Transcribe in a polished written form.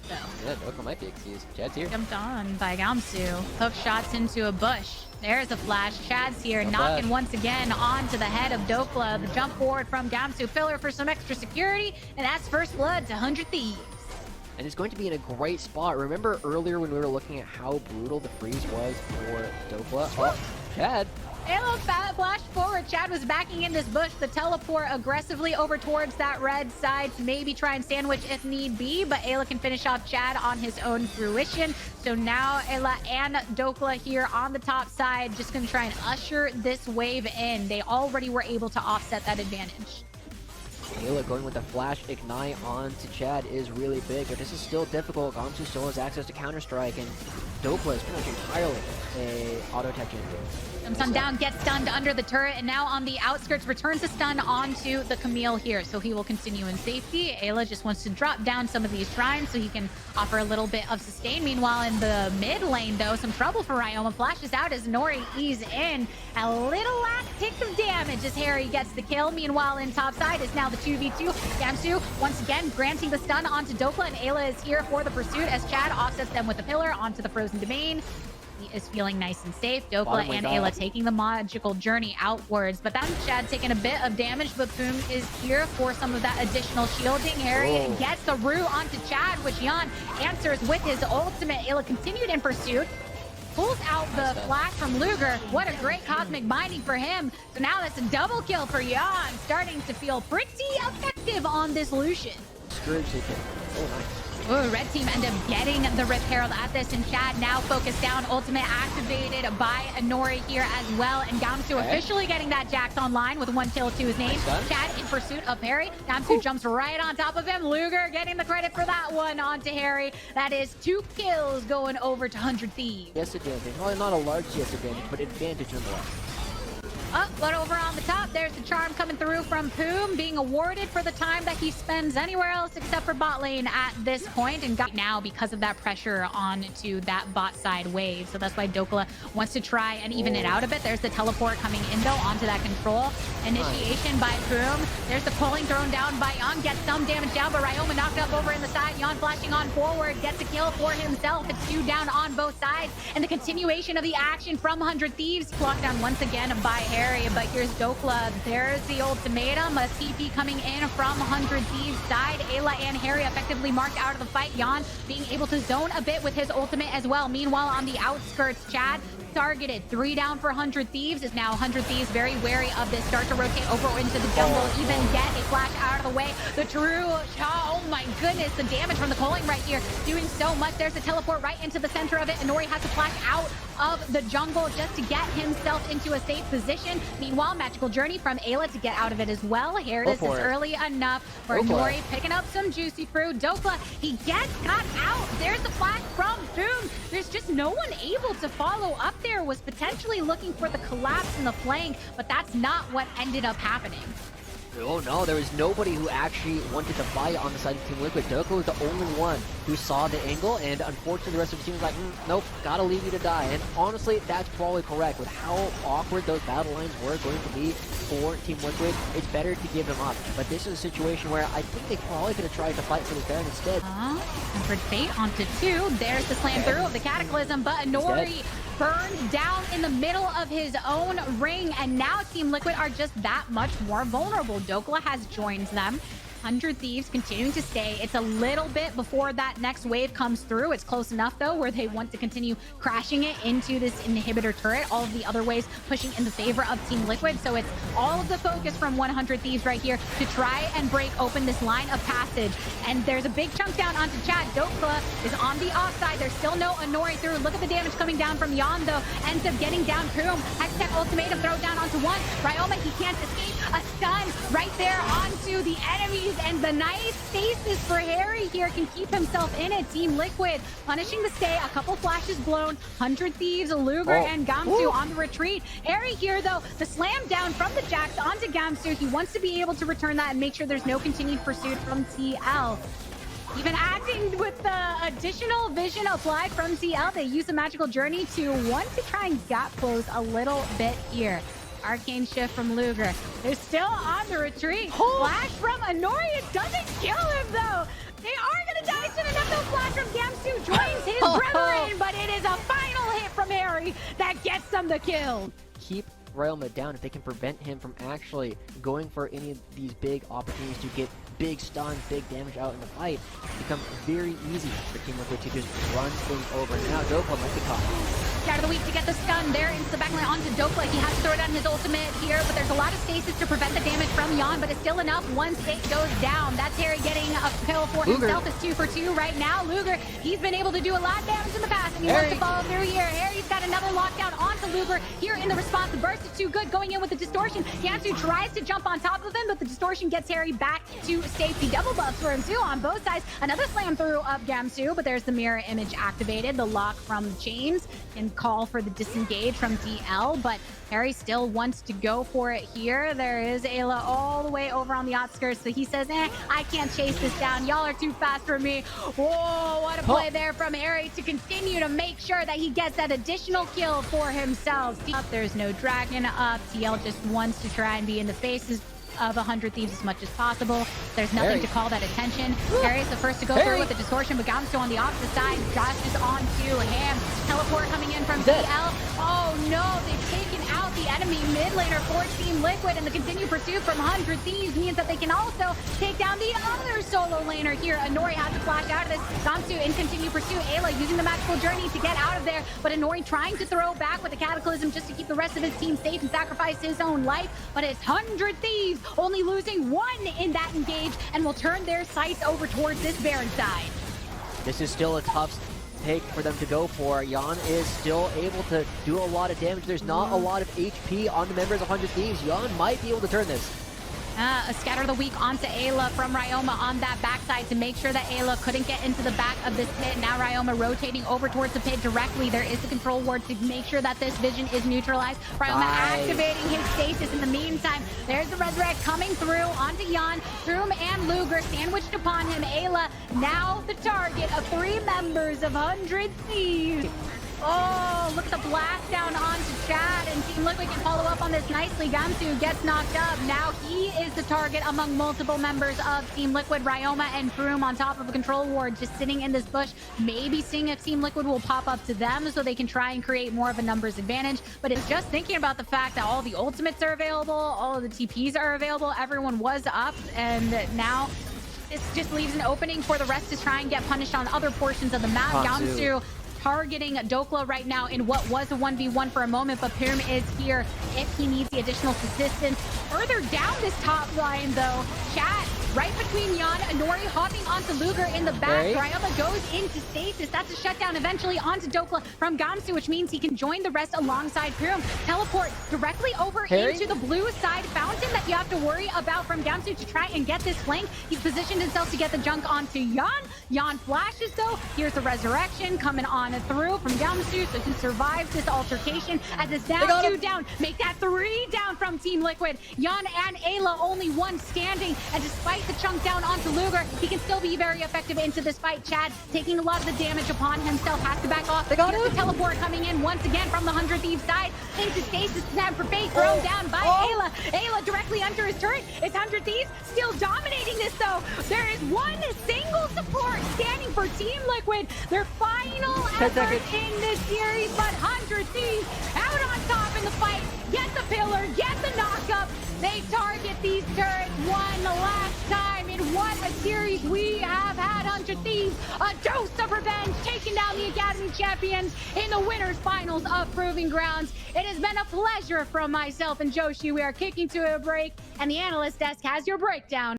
though. Yeah, Doka might be excused. Chad's here. Jumped on by Gamsu. Hook shots into a bush. There's a flash. Chad's here, knocking once again onto the head of Dokla. The jump forward from Gamsu. Pillar for some extra security, and that's first blood to 100 Thieves. And it's going to be in a great spot. Remember earlier when we were looking at how brutal the freeze was for Dokla? Oh, Chad. Halo flashed forward. Chad was backing in this bush. The teleport aggressively over towards that red side to maybe try and sandwich if need be, but Ayla can finish off Chad on his own fruition. So now Ayla and Dokla here on the top side, just going to try and usher this wave in. They already were able to offset that advantage. Ayla going with the flash ignite onto Chad is really big, but this is still difficult. Gamsu still has access to Counter-Strike, and Dokla is pretty much entirely a auto-tech champion. Sundown gets stunned under the turret, and now on the outskirts returns a stun onto the Camille here, so he will continue in safety. Ayla just wants to drop down some of these shrines so he can offer a little bit of sustain. Meanwhile, in the mid lane, though, some trouble for Ryoma. Flashes out as Nori ease in. A little last tick of damage as Harry gets the kill. Meanwhile, in top side is now the 2v2. Gamsu once again granting the stun onto Dokla, and Ayla is here for the pursuit as Chad offsets them with the pillar onto the frozen domain. He is feeling nice and safe. Dokla and Ayla taking the magical journey outwards. But then Chad taking a bit of damage, but Boom is here for some of that additional shielding. Harry gets the root onto Chad, which Jan answers with his ultimate. Ayla continued in pursuit. Pulls out the flash from Luger. What a great cosmic binding for him. So now that's a double kill for Jan. Starting to feel pretty effective on this Lucian. Scourge taken. Oh, nice. Ooh, red team end up getting the Rip Herald at this, and Chad now focused down. Ultimate activated by Nori here as well, and Gamsu officially getting that Jax online with 1 kill to his name. Chad in pursuit of Harry. Gamsu jumps right on top of him. Luger getting the credit for that one onto Harry. That is 2 kills going over to 100 Thieves. Yes, advantage. Well, not a large yes advantage, but advantage nonetheless. But over on the top, there's the charm coming through from Poom, being awarded for the time that he spends anywhere else except for bot lane at this point, and got now because of that pressure onto that bot side wave. So that's why Dokla wants to try and even it out a bit. There's the teleport coming in though onto that control. Initiation by Poom. There's the pulling thrown down by Yon. Gets some damage down, but Ryoma knocked up over in the side. Yon flashing on forward, gets a kill for himself. It's 2 down on both sides, and the continuation of the action from 100 Thieves. Blocked down once again by Harry, but here's Dokla. There's the ultimatum. A TP coming in from 100 Thieves side. Ayla and Harry effectively marked out of the fight. Jan being able to zone a bit with his ultimate as well. Meanwhile, on the outskirts, Chad targeted. 3 down for 100 Thieves. Is now 100 Thieves very wary of this. Start to rotate over into the jungle. Even get a flash out of the way. The true shot. Oh my goodness. The damage from the culling right here. Doing so much. There's a teleport right into the center of it. And Nori has to flash out of the jungle just to get himself into a safe position. Meanwhile, magical journey from Ayla to get out of it as well. Here it is early enough for Nori picking up some juicy fruit. Dokla, he gets got out. There's the flash from Boom. There's just no one able to follow up there. Was potentially looking for the collapse in the flank, but that's not what ended up happening. Oh no, there was nobody who actually wanted to fight on the side of Team Liquid. Dokla was the only one who saw the angle, and unfortunately the rest of the team was like, nope, gotta leave you to die. And honestly, that's probably correct. With how awkward those battle lines were going to be for Team Liquid, it's better to give them up. But this is a situation where I think they probably could have tried to fight for the Baron instead. Tempered Fate onto 2. There's the slam through of the Cataclysm, but Nori burned down in the middle of his own ring, and now Team Liquid are just that much more vulnerable. Dokla has joined them. 100 Thieves continuing to stay. It's a little bit before that next wave comes through. It's close enough, though, where they want to continue crashing it into this inhibitor turret. All of the other waves pushing in the favor of Team Liquid. So it's all of the focus from 100 Thieves right here to try and break open this line of passage. And there's a big chunk down onto Chad. Dokla is on the offside. There's still no Nori through. Look at the damage coming down from Yon, though. Ends up getting down Poom. Hextech ultimatum throw down onto 1. Ryoma, he can't escape. A stun right there onto the enemies. And the nice stasis for Harry here can keep himself in it. Team Liquid punishing the stay. A couple flashes blown. 100 Thieves, Luger, and Gamsu on the retreat. Harry here, though, the slam down from the Jax onto Gamsu. He wants to be able to return that and make sure there's no continued pursuit from TL. Even acting with the additional vision applied from TL, they use the magical journey to want to try and gap close a little bit here. Arcane Shift from Luger. They're still on the retreat. Flash from Anori. It doesn't kill him, though. They are going to die soon enough. Though Flash from Gamsu joins his brethren, but it is a final hit from Harry that gets them the kill. Keep Ryoma down. If they can prevent him from actually going for any of these big opportunities to get big stuns, big damage out in the fight, it becomes very easy for Team Liquid to just run things over. Now Dokla might be caught. Out of the week to get the stun there into the backline onto Dokla. He has to throw down his ultimate here, but there's a lot of stasis to prevent the damage from Jan, but it's still enough once it goes down. That's Harry getting a kill for himself. It's 2 for 2 right now. Luger, he's been able to do a lot of damage in the past, and he wants to follow through here. Harry's got another lockdown onto Luger here in the response. The burst is too good, going in with the distortion. Gamsu tries to jump on top of him, but the distortion gets Harry back to safety. Double buffs for him too on both sides. Another slam through of Gamsu, but there's the mirror image activated. The lock from James can call for the disengage from DL, but Harry still wants to go for it here. There is Ayla all the way over on the outskirts, so he says, I can't chase this down. Y'all are too fast for me. Whoa, what a play there from Harry to continue to make sure that he gets that additional kill for himself. There's no dragon up. TL just wants to try and be in the faces of 100 Thieves as much as possible. There's nothing to call that attention. Harry's the first to go through with the distortion, but Gamsu on the opposite side. Josh is on to him. Teleport coming in from DL. Oh no, they've taken out the enemy mid laner for Team Liquid, and the continued pursuit from 100 Thieves means that they can also take down the other solo laner here. Anori has to flash out of this. Gamsu in continued pursuit. Ayla using the magical journey to get out of there, but Anori trying to throw back with the Cataclysm just to keep the rest of his team safe and sacrifice his own life, but it's 100 Thieves only losing 1 in that engage, and will turn their sights over towards this Baron side. This is still a tough take for them to go for. Jan is still able to do a lot of damage. There's not a lot of HP on the members of 100 Thieves. Jan might be able to turn this. A scatter the weak onto Ayla from Ryoma on that backside to make sure that Ayla couldn't get into the back of this pit. Now Ryoma rotating over towards the pit directly. There is the control ward to make sure that this vision is neutralized. Ryoma activating his stasis in the meantime. There's the resurrect coming through onto Jan. Throom and Luger sandwiched upon him. Ayla now the target of 3 members of 100 Thieves. Oh, look at the blast down onto Chad, and Team Liquid can follow up on this nicely. Gamsu gets knocked up. Now he is the target among multiple members of Team Liquid. Ryoma and Throom on top of a control ward, just sitting in this bush, maybe seeing if Team Liquid will pop up to them so they can try and create more of a numbers advantage. But it's just thinking about the fact that all the ultimates are available, all of the TPs are available, everyone was up, and now this just leaves an opening for the rest to try and get punished on other portions of the map. Gamsu targeting Dokla right now in what was a 1v1 for a moment, but Pyram is here if he needs the additional assistance. Further down this top line, though, Chat right between Jan, Anori hopping onto Luger in the back. Ryoma goes into stasis. That's a shutdown eventually onto Dokla from Gamsu, which means he can join the rest alongside Pyram. Teleport directly over into the blue side fountain that you have to worry about from Gamsu to try and get this flank. He's positioned himself to get the junk onto Jan. Jan flashes, though. Here's the resurrection coming on through from Gamsu, so he survives this altercation as it's now 2 down. Make that 3 down from Team Liquid. Jan and Ayla only 1 standing, and despite the chunk down onto Luger, he can still be very effective into this fight. Chad taking a lot of the damage upon himself, has to back off. Here's the teleport coming in once again from the 100 Thieves side into stasis. Snap for fate thrown down by Ayla. Ayla directly under his turret. It's 100 Thieves still dominating this, though. There is 1 single support standing for Team Liquid. Their final effort in this series, but 100 Thieves out on top in the fight. Get the pillar, get the knockup. They target these turrets 1 last time. In what a series we have had, 100 Thieves. A dose of revenge, taking down the Academy champions in the winners finals of Proving Grounds. It has been a pleasure from myself and Joshi. We are kicking to a break, and the analyst desk has your breakdown.